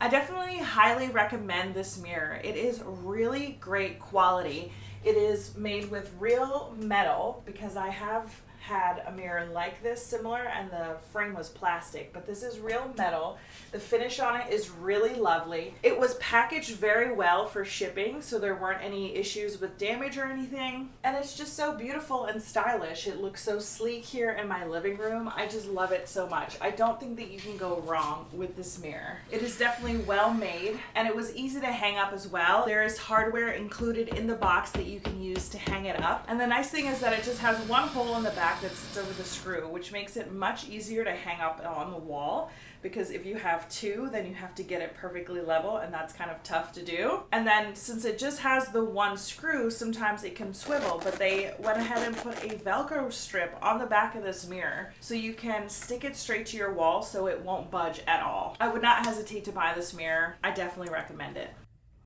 I definitely highly recommend this mirror. It is really great quality. It is made with real metal because I have had a mirror like this similar and the frame was plastic, but this is real metal. The finish on it is really lovely. It was packaged very well for shipping, so there weren't any issues with damage or anything. And it's just so beautiful and stylish. It looks so sleek here in my living room. I just love it so much. I don't think that you can go wrong with this mirror. It is definitely well made and it was easy to hang up as well. There is hardware included in the box that you can use to hang it up. And the nice thing is that it just has one hole in the back that sits over the screw, which makes it much easier to hang up on the wall, because if you have two, then you have to get it perfectly level, and that's kind of tough to do. And then since it just has the one screw, sometimes it can swivel, but they went ahead and put a Velcro strip on the back of this mirror so you can stick it straight to your wall so it won't budge at all. I would not hesitate to buy this mirror. I definitely recommend it.